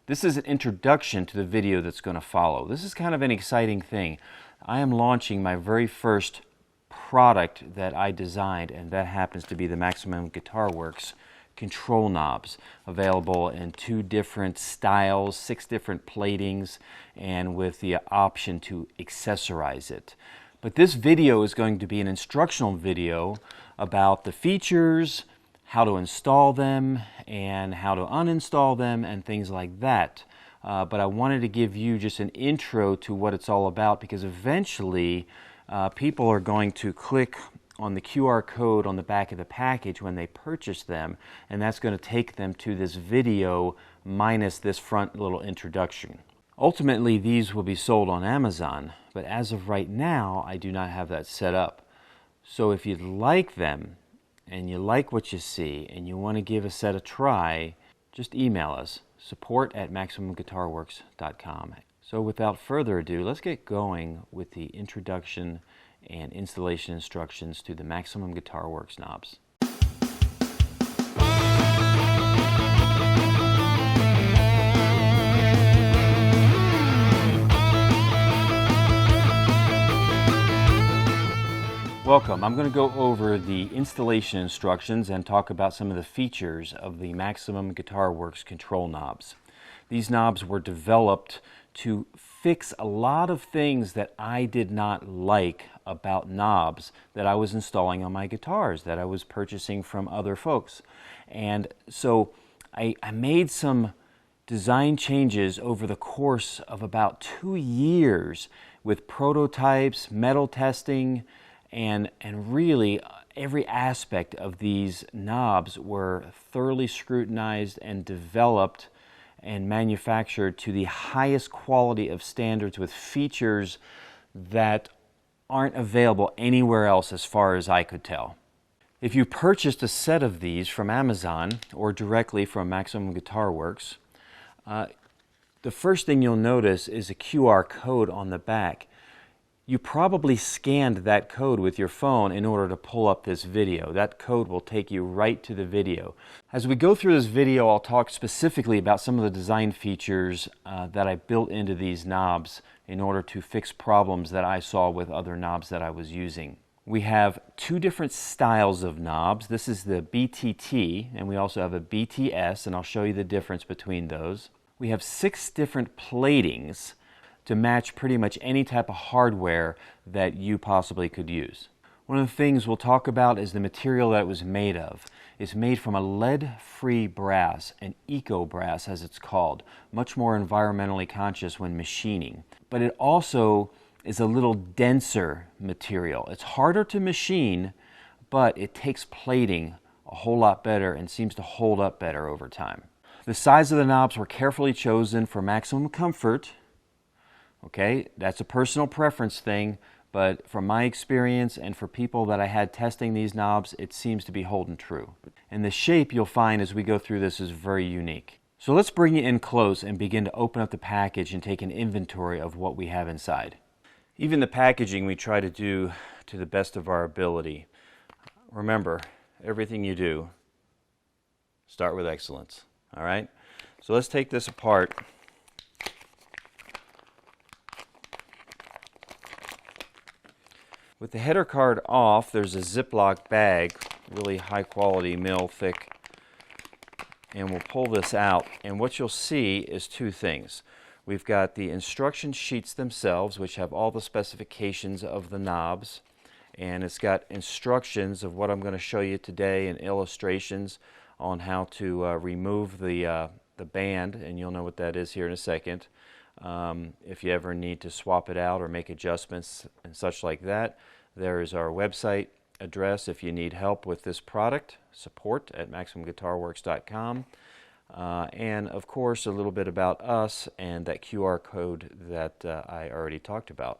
This is an introduction to the video that's going to follow. This is kind of an exciting thing. I am launching my very first product that I designed, and that happens to be the Maximum Guitar Works control knobs, available in 2 different styles, 6 different platings, and with the option to accessorize it. But this video is going to be an instructional video about the features, how to install them, and how to uninstall them, and things like that. But I wanted to give you just an intro to what it's all about, because eventually people are going to click on the QR code on the back of the package when they purchase them, and that's going to take them to this video minus this front little introduction. Ultimately, these will be sold on Amazon, but as of right now, I do not have that set up. So if you'd like them, and you like what you see, and you want to give a set a try, just email us, support@MaximumGuitarWorks.com. So without further ado, let's get going with the introduction and installation instructions to the Maximum Guitar Works knobs. Welcome. I'm going to go over the installation instructions and talk about some of the features of the Maximum Guitar Works control knobs. These knobs were developed to fix a lot of things that I did not like about knobs that I was installing on my guitars, that I was purchasing from other folks. And so I made some design changes over the course of about 2 years with prototypes, metal testing, and really every aspect of these knobs were thoroughly scrutinized and developed and manufactured to the highest quality of standards, with features that aren't available anywhere else as far as I could tell. If you purchased a set of these from Amazon or directly from Maximum Guitar Works, the first thing you'll notice is a QR code on the back. You probably scanned that code with your phone in order to pull up this video. That code will take you right to the video. As we go through this video, I'll talk specifically about some of the design features that I built into these knobs in order to fix problems that I saw with other knobs that I was using. We have 2 different styles of knobs. This is the BTT, and we also have a BTS, and I'll show you the difference between those. We have 6 different platings to match pretty much any type of hardware that you possibly could use. One of the things we'll talk about is the material that it was made of. It's made from a lead-free brass, an eco brass as it's called, much more environmentally conscious when machining. But it also is a little denser material. It's harder to machine, but it takes plating a whole lot better and seems to hold up better over time. The size of the knobs were carefully chosen for maximum comfort. Okay, that's a personal preference thing, but from my experience and for people that I had testing these knobs, it seems to be holding true. And the shape you'll find as we go through this is very unique. So let's bring you in close and begin to open up the package and take an inventory of what we have inside. Even the packaging we try to do to the best of our ability. Remember, everything you do, start with excellence. All right? So let's take this apart. With the header card off, there's a Ziploc bag, really high quality, mil thick, and we'll pull this out, and what you'll see is 2 things. We've got the instruction sheets themselves, which have all the specifications of the knobs, and it's got instructions of what I'm going to show you today and illustrations on how to remove the band, and you'll know what that is here in a second. If you ever need to swap it out or make adjustments and such like that, there is our website address if you need help with this product, support@MaximumGuitarWorks.com. And of course a little bit about us and that QR code that I already talked about.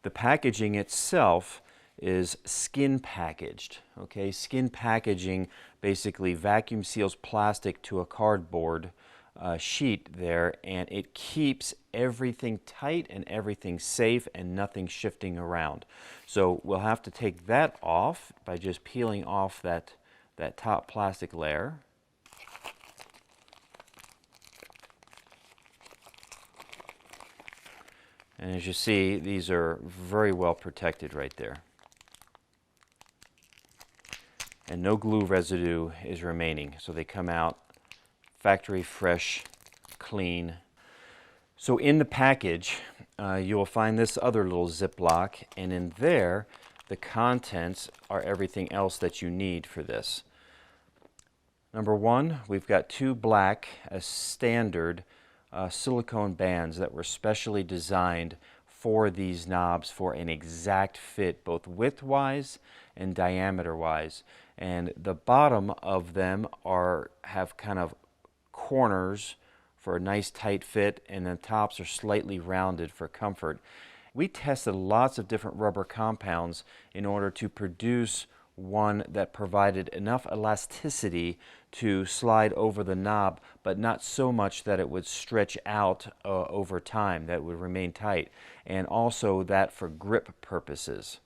The packaging itself is skin packaged. Okay, skin packaging basically vacuum seals plastic to a cardboard sheet there, and it keeps everything tight and everything safe and nothing shifting around. So we'll have to take that off by just peeling off that top plastic layer. And as you see, these are very well protected right there. And no glue residue is remaining, so they come out factory fresh, clean. So in the package, you will find this other little Ziploc, and in there, the contents are everything else that you need for this. Number one, we've got two black, as standard, silicone bands that were specially designed for these knobs for an exact fit, both width-wise and diameter-wise. And the bottom of them have kind of corners for a nice tight fit, and the tops are slightly rounded for comfort. We tested lots of different rubber compounds in order to produce one that provided enough elasticity to slide over the knob, but not so much that it would stretch out over time, that it would remain tight, and also that for grip purposes.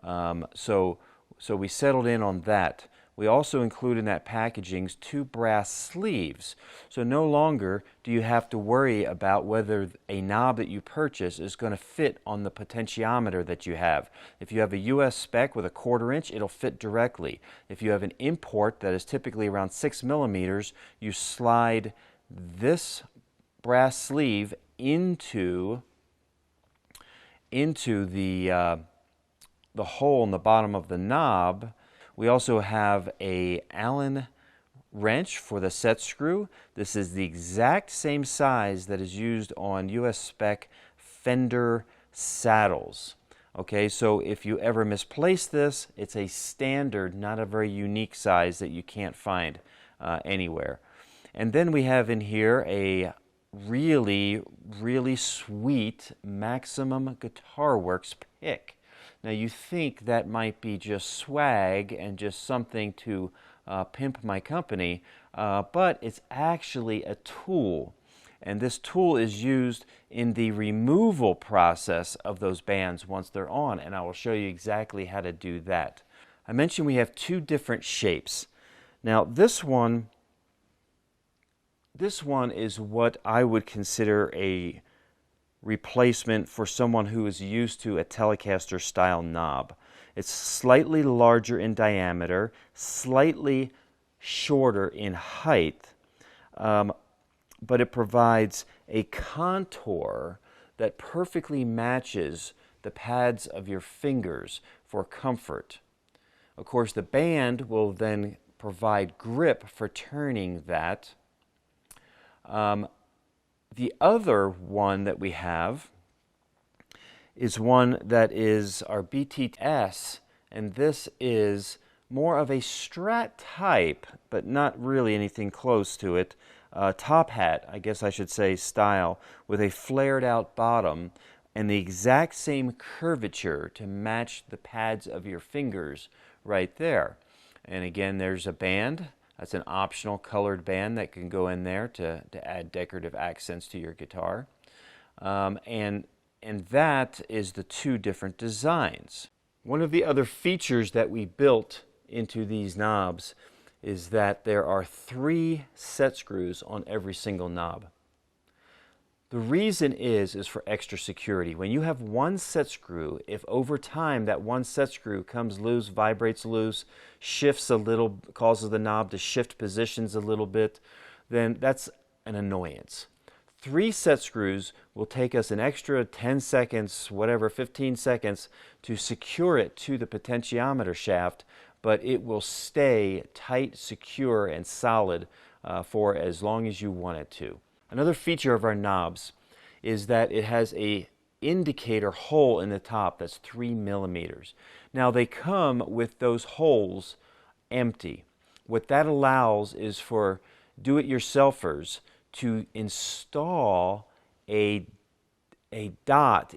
So we settled in on that. We also include in that packaging two brass sleeves. So no longer do you have to worry about whether a knob that you purchase is going to fit on the potentiometer that you have. If you have a US spec with a 1/4 inch, it'll fit directly. If you have an import that is typically around 6 millimeters, you slide this brass sleeve into the hole in the bottom of the knob. We also have a Allen wrench for the set screw. This is the exact same size that is used on US spec fender saddles. Okay, so if you ever misplace this, it's a standard, not a very unique size that you can't find anywhere. And then we have in here a really, really sweet Maximum Guitar Works pick. Now you think that might be just swag and just something to pimp my company, but it's actually a tool. And this tool is used in the removal process of those bands once they're on, and I will show you exactly how to do that. I mentioned we have two different shapes. Now this one is what I would consider a replacement for someone who is used to a Telecaster style knob. It's slightly larger in diameter, slightly shorter in height, but it provides a contour that perfectly matches the pads of your fingers for comfort. Of course, the band will then provide grip for turning that. The other one that we have is one that is our BTS, and this is more of a Strat type, but not really anything close to it. Top hat, I guess I should say, style, with a flared out bottom and the exact same curvature to match the pads of your fingers right there. And again, there's a band. That's an optional colored band that can go in there to add decorative accents to your guitar. And that is the two different designs. One of the other features that we built into these knobs is that there are 3 set screws on every single knob. The reason is for extra security. When you have one set screw, if over time that one set screw comes loose, vibrates loose, shifts a little, causes the knob to shift positions a little bit, then that's an annoyance. 3 set screws will take us an extra 10 seconds, whatever, 15 seconds to secure it to the potentiometer shaft, but it will stay tight, secure, and solid for as long as you want it to. Another feature of our knobs is that it has a indicator hole in the top that's 3 millimeters. Now they come with those holes empty. What that allows is for do-it-yourselfers to install a dot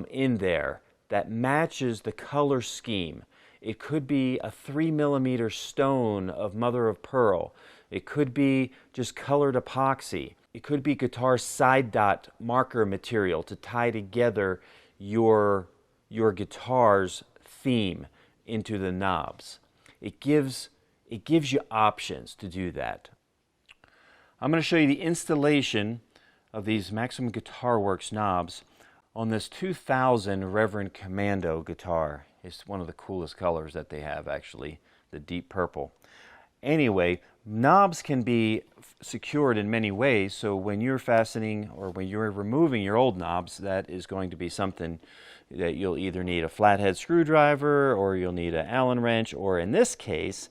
in there that matches the color scheme. It could be a 3 millimeter stone of mother of pearl. It could be just colored epoxy. It could be guitar side dot marker material to tie together your guitar's theme into the knobs. It gives you options to do that. I'm going to show you the installation of these Maximum Guitar Works knobs on this 2000 Reverend Commando guitar. It's one of the coolest colors that they have, actually, the deep purple. Anyway, knobs can be secured in many ways, so when you're fastening or when you're removing your old knobs, that is going to be something that you'll either need a flathead screwdriver or you'll need an Allen wrench, or in this case,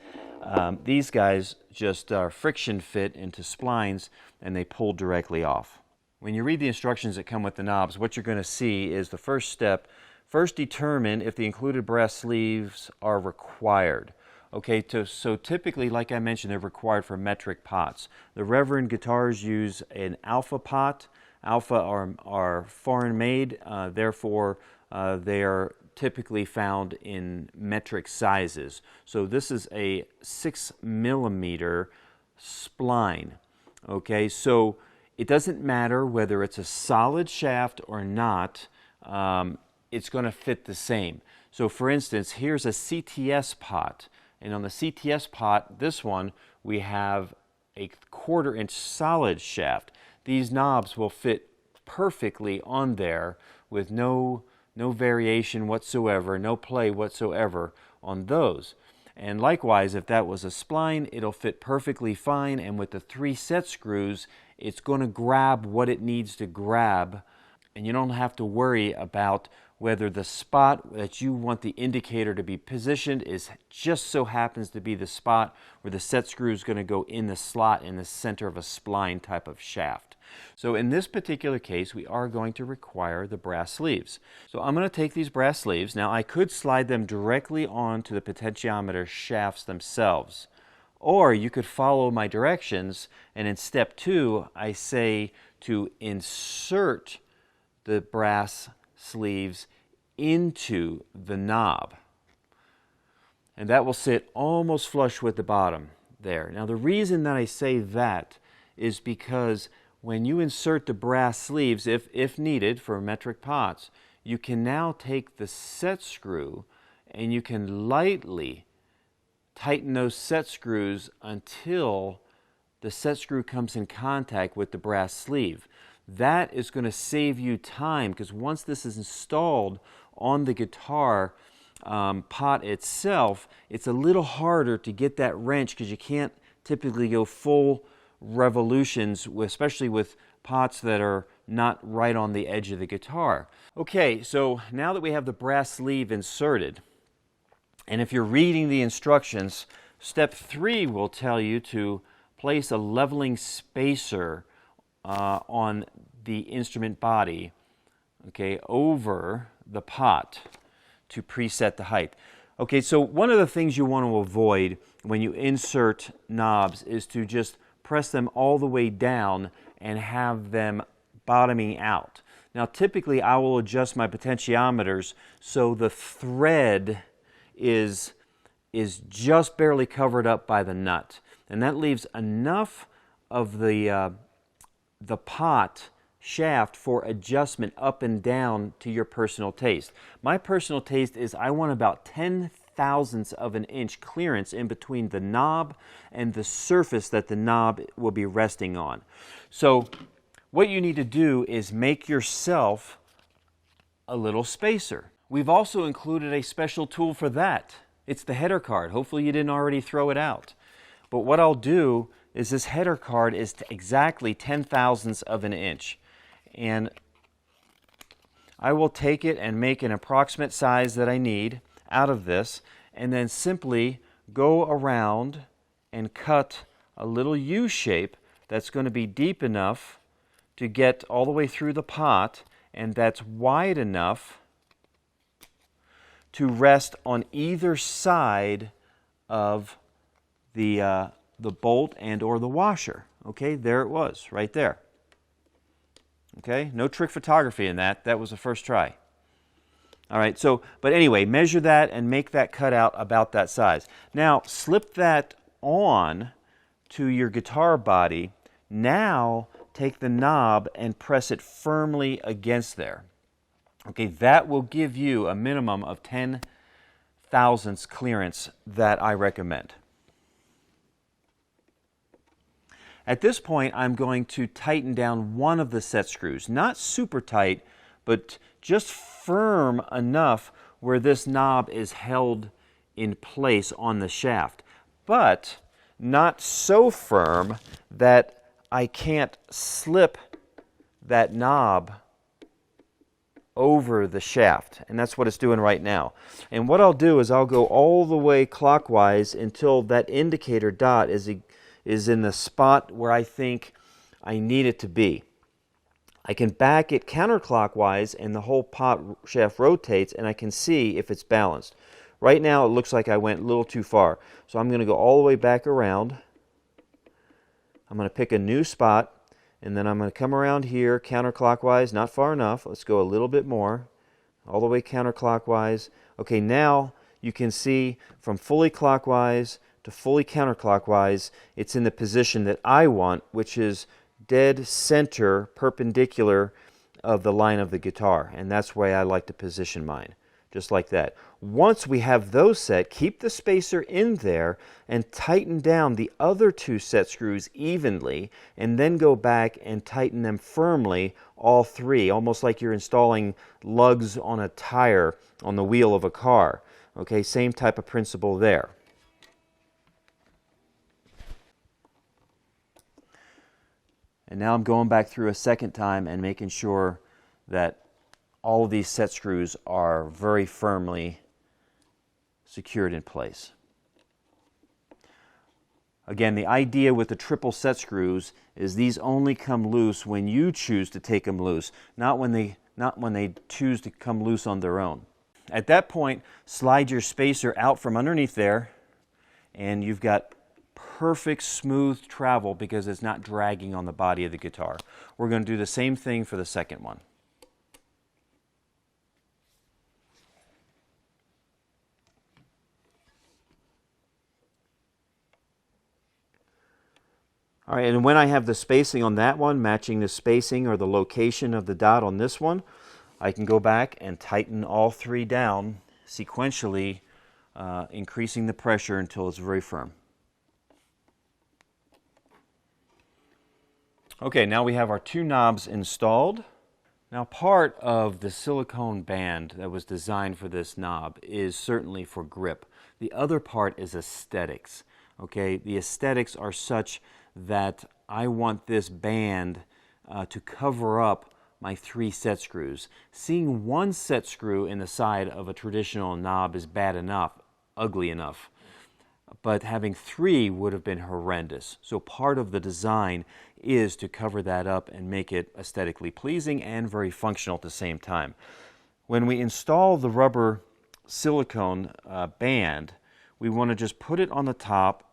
these guys just are friction fit into splines and they pull directly off. When you read the instructions that come with the knobs, what you're going to see is the first step. First, determine if the included brass sleeves are required. Okay, so typically, like I mentioned, they're required for metric pots. The Reverend guitars use an alpha pot. Alpha are foreign made, therefore they are typically found in metric sizes. So this is a 6mm spline. Okay, so it doesn't matter whether it's a solid shaft or not, it's going to fit the same. So for instance, here's a CTS pot. And on the CTS pot, this one, we have a 1/4 inch solid shaft. These knobs will fit perfectly on there with no variation whatsoever, no play whatsoever on those. And likewise, if that was a spline, it'll fit perfectly fine, and with the 3 set screws, it's going to grab what it needs to grab, and you don't have to worry about whether the spot that you want the indicator to be positioned is just so happens to be the spot where the set screw is going to go in the slot in the center of a spline type of shaft. So in this particular case, we are going to require the brass sleeves. So I'm going to take these brass sleeves. Now I could slide them directly onto the potentiometer shafts themselves, or you could follow my directions, and in step 2 I say to insert the brass sleeves into the knob, and that will sit almost flush with the bottom there. Now the reason that I say that is because when you insert the brass sleeves, if needed for metric pots, you can now take the set screw and you can lightly tighten those set screws until the set screw comes in contact with the brass sleeve. That is going to save you time, because once this is installed on the guitar pot itself, it's a little harder to get that wrench, because you can't typically go full revolutions, especially with pots that are not right on the edge of the guitar. Okay, so now that we have the brass sleeve inserted, and if you're reading the instructions, step 3 will tell you to place a leveling spacer on the instrument body, okay, over the pot to preset the height. Okay, so one of the things you want to avoid when you insert knobs is to just press them all the way down and have them bottoming out. Now typically I will adjust my potentiometers so the thread is just barely covered up by the nut, and that leaves enough of the pot shaft for adjustment up and down to your personal taste. My personal taste is I want about 0.010 of an inch clearance in between the knob and the surface that the knob will be resting on. So what you need to do is make yourself a little spacer. We've also included a special tool for that. It's the header card. Hopefully you didn't already throw it out. But what I'll do is this header card is exactly 0.010 of an inch. And I will take it and make an approximate size that I need out of this, and then simply go around and cut a little U shape that's going to be deep enough to get all the way through the pot, and that's wide enough to rest on either side of the bolt and or the washer. Okay, there it was, right there. Okay, no trick photography in that. That was the first try. All right, so, but anyway, measure that and make that cutout about that size. Now, slip that on to your guitar body. Now, take the knob and press it firmly against there. Okay, that will give you a minimum of 0.010 clearance that I recommend. At this point, I'm going to tighten down one of the set screws. Not super tight, but just firm enough where this knob is held in place on the shaft, but not so firm that I can't slip that knob over the shaft, and that's what it's doing right now. And what I'll do is I'll go all the way clockwise until that indicator dot is in the spot where I think I need it to be. I can back it counterclockwise and the whole pot shaft rotates, and I can see if it's balanced. Right now it looks like I went a little too far, so I'm going to go all the way back around. I'm going to pick a new spot, and then I'm going to come around here counterclockwise, not far enough. Let's go a little bit more, all the way counterclockwise. Okay, now you can see from fully clockwise to fully counterclockwise, it's in the position that I want, which is dead center, perpendicular of the line of the guitar. And that's the way I like to position mine, just like that. Once we have those set, keep the spacer in there and tighten down the other two set screws evenly, and then go back and tighten them firmly, all three, almost like you're installing lugs on a tire on the wheel of a car. Okay, same type of principle there. And now I'm going back through a second time and making sure that all of these set screws are very firmly secured in place. Again, the idea with the triple set screws is these only come loose when you choose to take them loose, not when they choose to come loose on their own. At that point, slide your spacer out from underneath there, and you've got perfect smooth travel because it's not dragging on the body of the guitar. We're going to do the same thing for the second one. All right, and when I have the spacing on that one matching the spacing or the location of the dot on this one, I can go back and tighten all three down sequentially, increasing the pressure until it's very firm. Okay, now we have our two knobs installed. Now, part of the silicone band that was designed for this knob is certainly for grip. The other part is aesthetics. Okay, the aesthetics are such that I want this band to cover up my three set screws. Seeing one set screw in the side of a traditional knob is bad enough, ugly enough, but having three would have been horrendous. So part of the design is to cover that up and make it aesthetically pleasing and very functional at the same time. When we install the rubber silicone band, we want to just put it on the top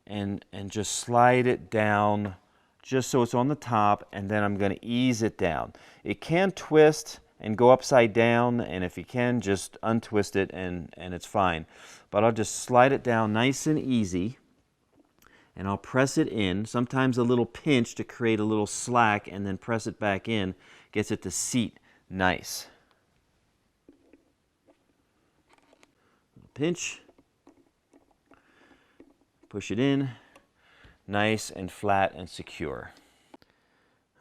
and just slide it down just so it's on the top, and then I'm going to ease it down. It can twist and go upside down, and if you can, just untwist it and it's fine. But I'll just slide it down nice and easy, and I'll press it in, sometimes a little pinch to create a little slack, and then press it back in, gets it to seat nice. Pinch, push it in, nice and flat and secure.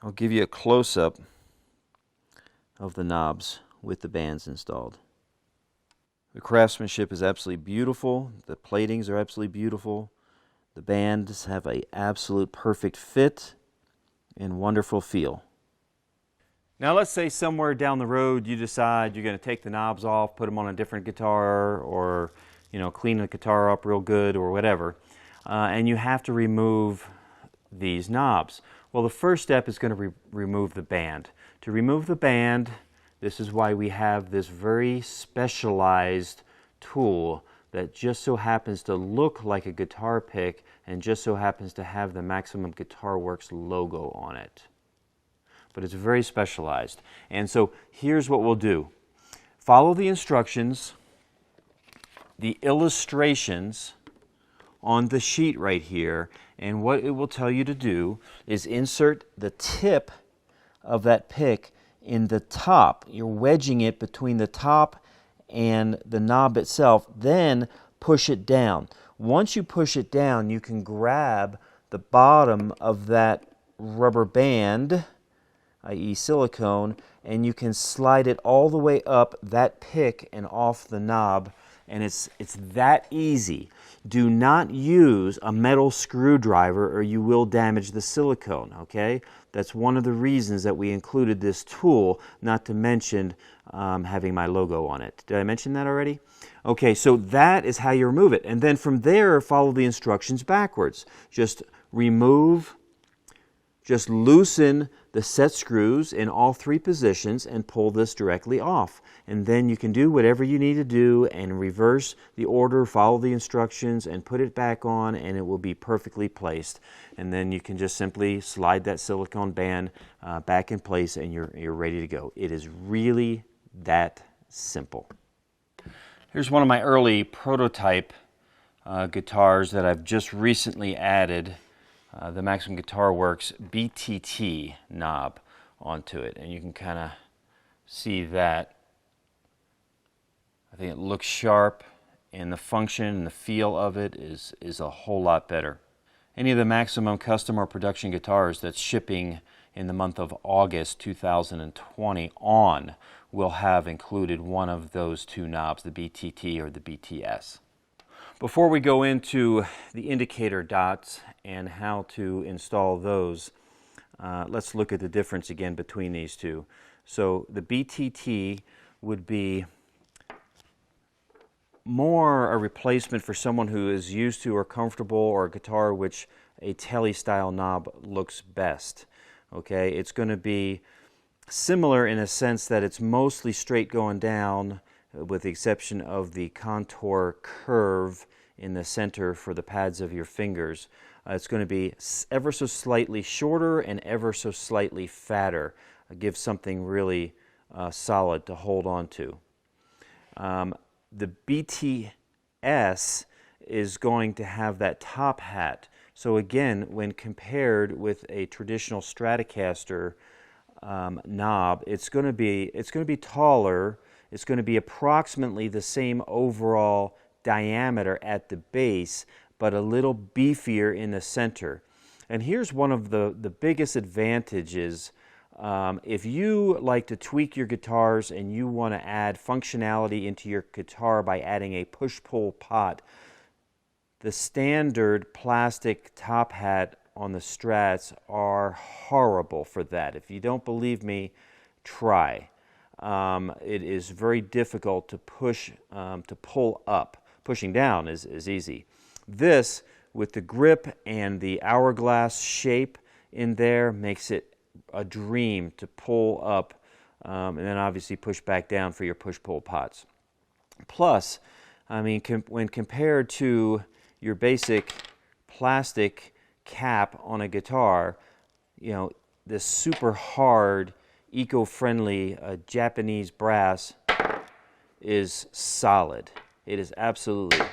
I'll give you a close-up of the knobs with the bands installed. The craftsmanship is absolutely beautiful. The platings are absolutely beautiful. The bands have an absolute perfect fit and wonderful feel. Now let's say somewhere down the road you decide you're going to take the knobs off, put them on a different guitar, or clean the guitar up real good or whatever, and you have to remove these knobs. Well, the first step is going to remove the band. To remove the band, this is why we have this very specialized tool that just so happens to look like a guitar pick and just so happens to have the Maximum Guitar Works logo on it. But it's very specialized. And so here's what we'll do. Follow the instructions, the illustrations on the sheet right here, and what it will tell you to do is insert the tip of that pick in the top. You're wedging it between the top and the knob itself, then push it down. Once you push it down, you can grab the bottom of that rubber band i.e. silicone, and you can slide it all the way up that pick and off the knob, and it's that easy. Do not use a metal screwdriver or you will damage the silicone, okay? That's one of the reasons that we included this tool, not to mention having my logo on it. Did I mention that already? Okay, so that is how you remove it. And then from there, follow the instructions backwards. Just loosen the set screws in all 3 positions and pull this directly off. And then you can do whatever you need to do and reverse the order, follow the instructions, and put it back on, and it will be perfectly placed. And then you can just simply slide that silicone band back in place, and you're ready to go. It is really that simple. Here's one of my early prototype guitars that I've just recently added the Maximum Guitar Works BTT knob onto it, and you can kind of see that. I think it looks sharp, and the function and the feel of it is a whole lot better. Any of the Maximum custom or production guitars that's shipping in the month of August 2020 on will have included one of those 2 knobs, the BTT or the BTS. Before we go into the indicator dots and how to install those, let's look at the difference again between these two. So the BTT would be more a replacement for someone who is used to or comfortable, or a guitar which a telly style knob looks best. Okay, it's going to be similar in a sense that it's mostly straight going down, with the exception of the contour curve in the center for the pads of your fingers. It's going to be ever so slightly shorter and ever so slightly fatter. Give something really solid to hold on to. The BTS is going to have that top hat. So again, when compared with a traditional Stratocaster knob, it's going to be taller. It's going to be approximately the same overall diameter at the base, but a little beefier in the center. And here's one of the biggest advantages. If you like to tweak your guitars and you want to add functionality into your guitar by adding a push-pull pot, the standard plastic top hat on the Strats are horrible for that. If you don't believe me, try. It is very difficult to pull up. Pushing down is easy. This, with the grip and the hourglass shape in there, makes it a dream to pull up and then obviously push back down for your push-pull pots. Plus, I mean, when compared to your basic plastic cap on a guitar, you know, this super hard, eco-friendly Japanese brass is solid. It is absolutely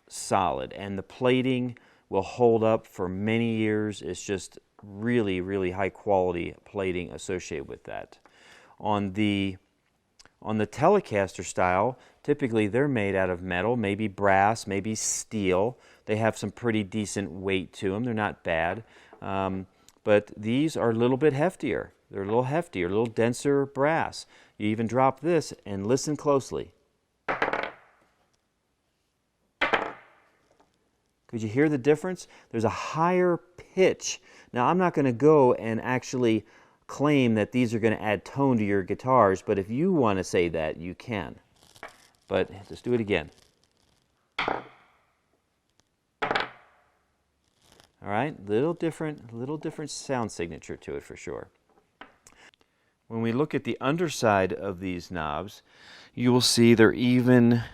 solid, and the plating will hold up for many years. It's just really, really high quality plating associated with that. On the Telecaster style, typically they're made out of metal, maybe brass, maybe steel. They have some pretty decent weight to them. They're not bad, but these are a little bit heftier. They're a little heftier, a little denser brass. You even drop this and listen closely. Could you hear the difference? There's a higher pitch. Now, I'm not going to go and actually claim that these are going to add tone to your guitars, but if you want to say that, you can. But let's do it again. All right, little different sound signature to it for sure. When we look at the underside of these knobs, you will see they're even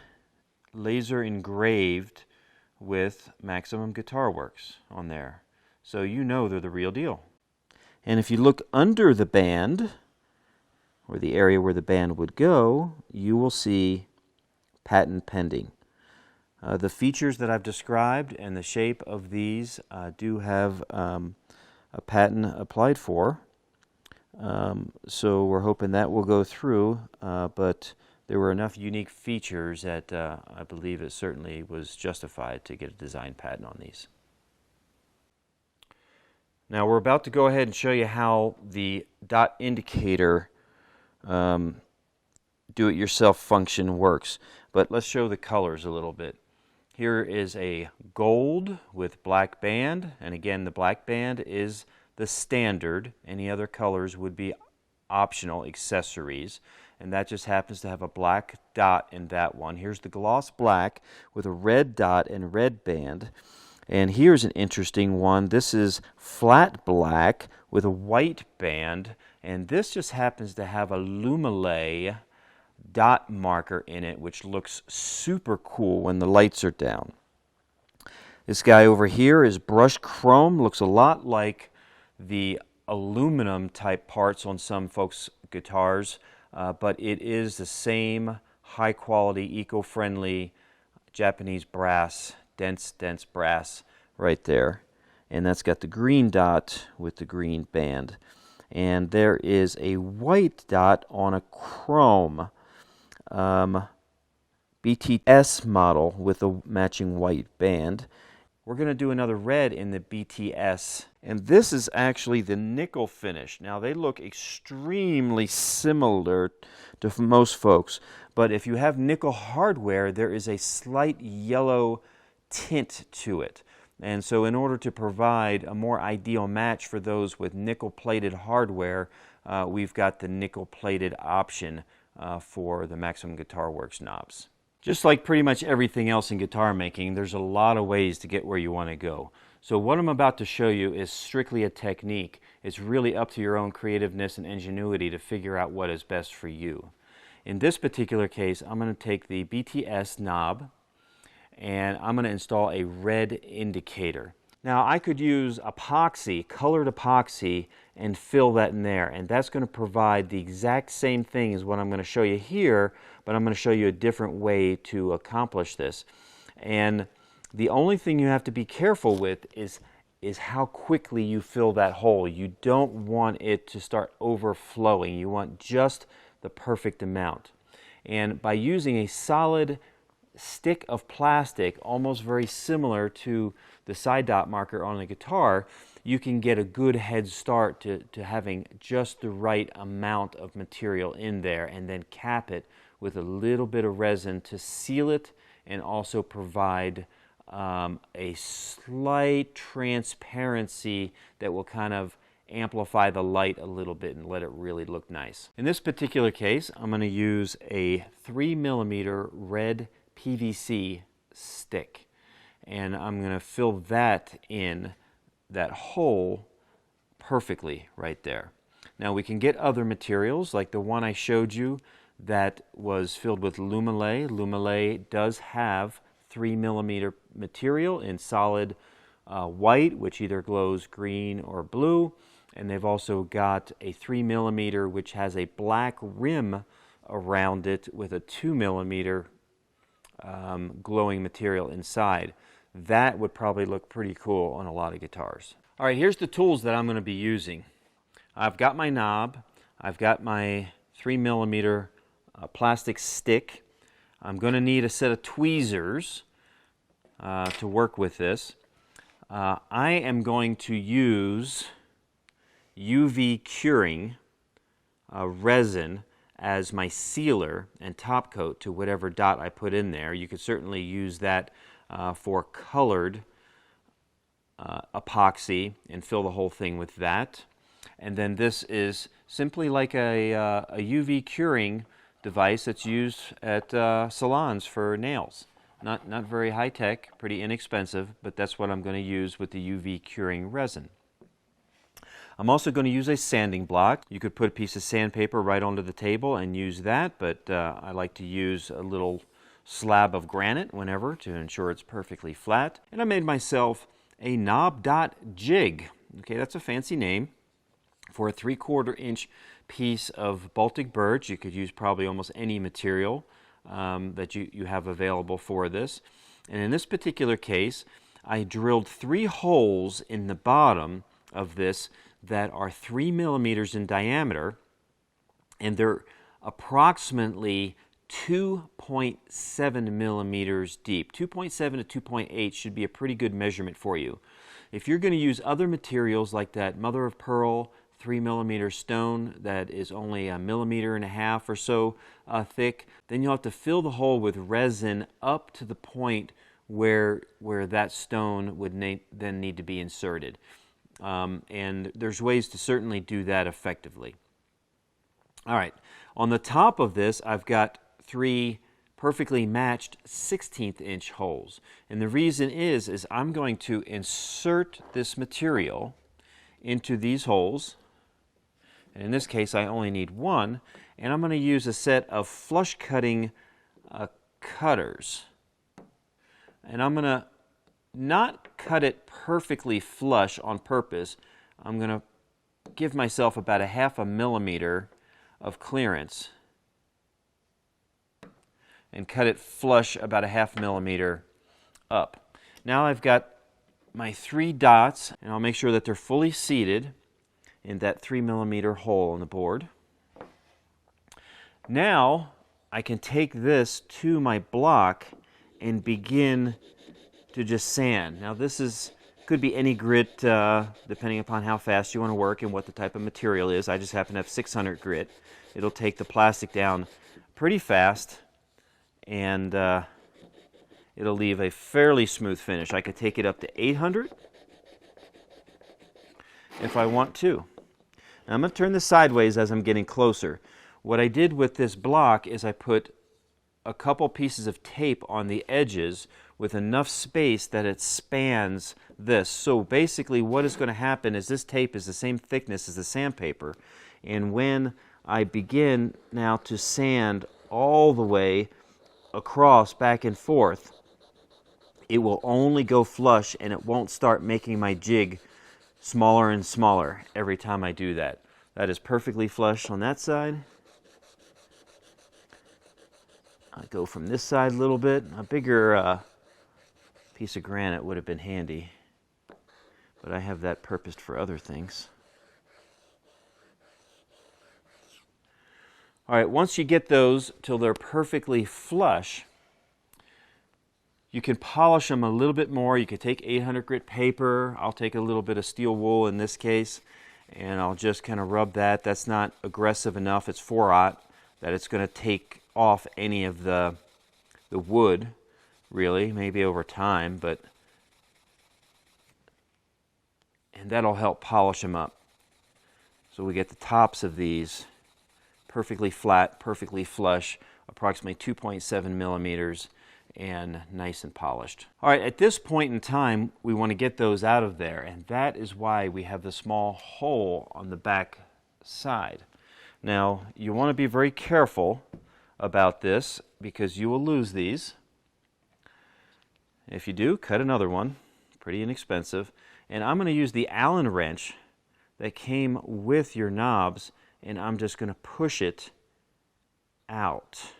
laser engraved with Maximum Guitar Works on there. So you know they're the real deal. And if you look under the band, or the area where the band would go, you will see patent pending. The features that I've described and the shape of these do have a patent applied for. So we're hoping that will go through, but there were enough unique features that I believe it certainly was justified to get a design patent on these. Now we're about to go ahead and show you how the dot indicator do-it-yourself function works. But let's show the colors a little bit. Here is a gold with black band, and again the black band is the standard. Any other colors would be optional accessories, and that just happens to have a black dot in that one. Here's the gloss black with a red dot and red band. And here's an interesting one. This is flat black with a white band, and this just happens to have a Lumilé dot marker in it, which looks super cool when the lights are down. This guy over here is brushed chrome, looks a lot like the aluminum type parts on some folks' guitars, but it is the same high quality, eco-friendly Japanese brass, dense brass right there. And that's got the green dot with the green band. And there is a white dot on a chrome BTS model with a matching white band. We're going to do another red in the BTS, and this is actually the nickel finish. Now they look extremely similar to most folks, but if you have nickel hardware, there is a slight yellow tint to it. And so in order to provide a more ideal match for those with nickel plated hardware, we've got the nickel plated option for the Maximum Guitar Works knobs. Just like pretty much everything else in guitar making, there's a lot of ways to get where you want to go. So what I'm about to show you is strictly a technique. It's really up to your own creativeness and ingenuity to figure out what is best for you. In this particular case, I'm going to take the BTS knob and I'm going to install a red indicator. Now I could use epoxy, colored epoxy, and fill that in there, and that's going to provide the exact same thing as what I'm going to show you here, but I'm going to show you a different way to accomplish this. And the only thing you have to be careful with is how quickly you fill that hole. You don't want it to start overflowing. You want just the perfect amount. And by using a solid stick of plastic, almost very similar to the side dot marker on a guitar, you can get a good head start to having just the right amount of material in there, and then cap it with a little bit of resin to seal it and also provide a slight transparency that will kind of amplify the light a little bit and let it really look nice. In this particular case, I'm going to use a 3mm red PVC stick, and I'm going to fill that in that hole perfectly right there. Now we can get other materials like the one I showed you that was filled with Lumilé. Lumilé does have 3mm material in solid white, which either glows green or blue, and they've also got a 3mm which has a black rim around it with a 2mm glowing material inside. That would probably look pretty cool on a lot of guitars. All right, here's the tools that I'm going to be using. I've got my knob, I've got my 3mm plastic stick. I'm going to need a set of tweezers to work with this. I am going to use UV curing resin as my sealer and top coat to whatever dot I put in there. You could certainly use that for colored epoxy and fill the whole thing with that. And then this is simply like a UV curing device that's used at salons for nails. Not very high tech, pretty inexpensive, but that's what I'm going to use with the UV curing resin. I'm also going to use a sanding block. You could put a piece of sandpaper right onto the table and use that, but I like to use a little slab of granite whenever to ensure it's perfectly flat. And I made myself a knob dot jig. Okay, that's a fancy name for a 3/4 inch piece of Baltic birch. You could use probably almost any material that you have available for this. And in this particular case, I drilled 3 holes in the bottom of this that are 3mm in diameter, and they're approximately 2.7 millimeters deep. 2.7 to 2.8 should be a pretty good measurement for you. If you're going to use other materials like that mother of pearl 3mm stone that is only 1.5 millimeters or so thick. Then you'll have to fill the hole with resin up to the point where that stone would then need to be inserted. And there's ways to certainly do that effectively. All right, on the top of this, I've got 3 perfectly matched 1/16 inch holes. And the reason is I'm going to insert this material into these holes. And in this case, I only need 1. And I'm going to use a set of flush cutting cutters. And I'm going to not cut it perfectly flush on purpose. I'm going to give myself about 1/2 millimeter of clearance and cut it flush about 1/2 millimeter up. Now I've got my 3 dots, and I'll make sure that they're fully seated in that 3mm hole in the board. Now I can take this to my block and begin to just sand. Now this could be any grit depending upon how fast you want to work and what the type of material is. I just happen to have 600 grit. It'll take the plastic down pretty fast, and it'll leave a fairly smooth finish. I could take it up to 800 if I want to. Now I'm going to turn this sideways as I'm getting closer. What I did with this block is I put a couple pieces of tape on the edges with enough space that it spans this. So basically what is going to happen is this tape is the same thickness as the sandpaper, and when I begin now to sand all the way across, back and forth, it will only go flush, and it won't start making my jig smaller and smaller every time I do that. That is perfectly flush on that side. I go from this side a little bit. A bigger piece of granite would have been handy, but I have that purposed for other things. All right, once you get those till they're perfectly flush, you can polish them a little bit more. You could take 800 grit paper. I'll take a little bit of steel wool in this case, and I'll just kind of rub that. That's not aggressive enough. It's 4/0 that it's going to take off any of the wood, really, maybe over time, and that'll help polish them up. So we get the tops of these perfectly flat, perfectly flush, approximately 2.7 millimeters, and nice and polished. All right, at this point in time, we want to get those out of there, and that is why we have the small hole on the back side. Now, you want to be very careful about this because you will lose these. If you do, cut another one. Pretty inexpensive. And I'm going to use the Allen wrench that came with your knobs, and I'm just going to push it out.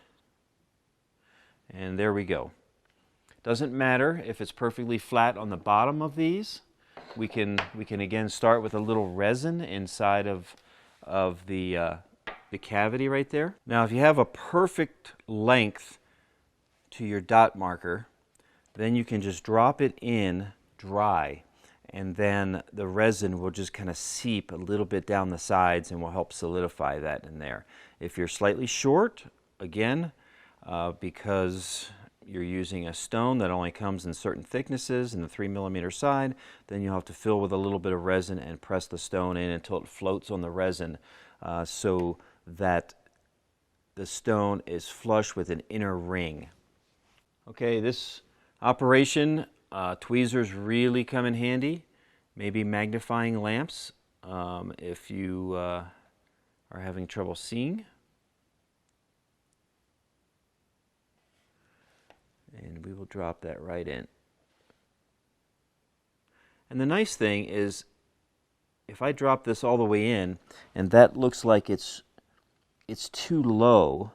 And there we go. Doesn't matter if it's perfectly flat on the bottom of these. We can again start with a little resin inside of the cavity right there. Now if you have a perfect length to your dot marker, then you can just drop it in dry, and then the resin will just kind of seep a little bit down the sides and will help solidify that in there. If you're slightly short, again, because you're using a stone that only comes in certain thicknesses in the 3mm side, then you'll have to fill with a little bit of resin and press the stone in until it floats on the resin, so that the stone is flush with an inner ring. Okay, this operation, tweezers really come in handy. Maybe magnifying lamps if you are having trouble seeing. And we will drop that right in. And the nice thing is, if I drop this all the way in and that looks like it's too low,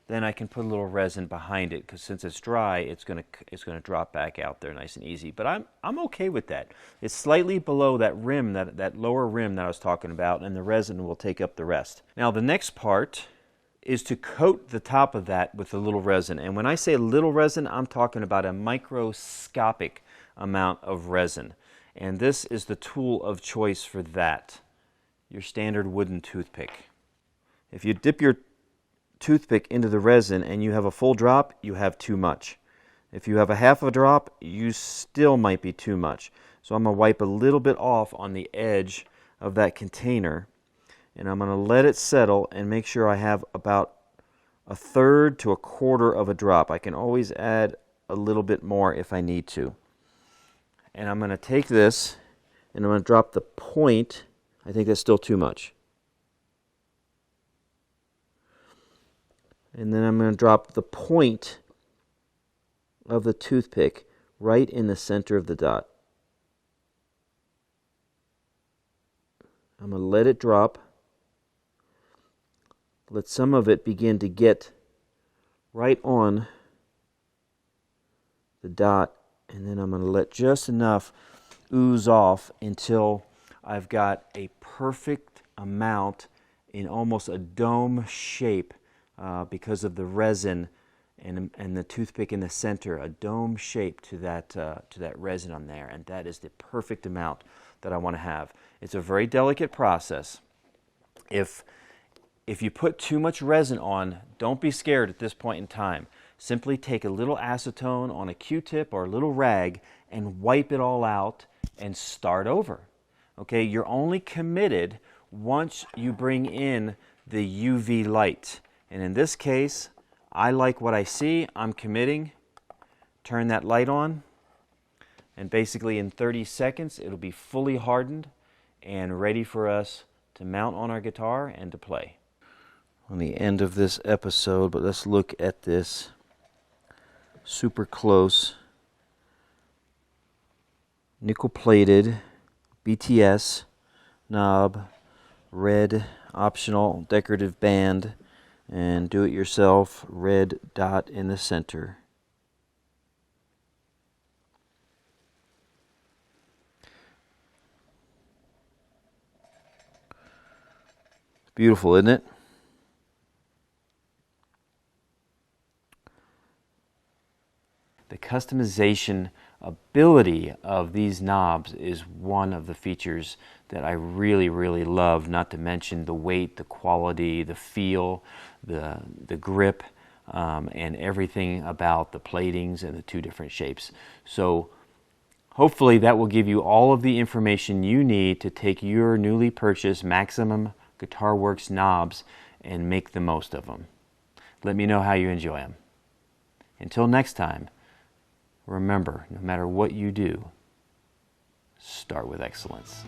then I can put a little resin behind it, because since it's dry, it's going to drop back out there nice and easy. But I'm okay with that. It's slightly below that rim, that lower rim that I was talking about, and the resin will take up the rest. Now the next part is to coat the top of that with a little resin. And when I say a little resin, I'm talking about a microscopic amount of resin. And this is the tool of choice for that. your standard wooden toothpick. If you dip your toothpick into the resin and you have a full drop, you have too much. If you have a half a drop, you still might be too much. So I'm going to wipe a little bit off on the edge of that container, and I'm going to let it settle and make sure I have about a third to a quarter of a drop. I can always add a little bit more if I need to. And I'm going to take this and I'm going to drop the point. I think that's still too much. And then I'm going to drop the point of the toothpick right in the center of the dot. I'm going to let it drop. Let some of it begin to get right on the dot, and then I'm going to let just enough ooze off until I've got a perfect amount in almost a dome shape because of the resin and the toothpick in the center, a dome shape to that resin on there, and that is the perfect amount that I want to have. It's a very delicate process. If you put too much resin on, don't be scared at this point in time. Simply take a little acetone on a Q-tip or a little rag and wipe it all out and start over. Okay, you're only committed once you bring in the UV light. And in this case, I like what I see. I'm committing. Turn that light on, and basically in 30 seconds it'll be fully hardened and ready for us to mount on our guitar and to play. On the end of this episode, but let's look at this super close nickel plated BTS knob, red optional decorative band, and do-it-yourself red dot in the center. Beautiful, isn't it? The customization ability of these knobs is one of the features that I really, really love, not to mention the weight, the quality, the feel, the grip, and everything about the platings and the two different shapes. So hopefully that will give you all of the information you need to take your newly purchased Maximum Guitar Works knobs and make the most of them. Let me know how you enjoy them. Until next time, remember, no matter what you do, start with excellence.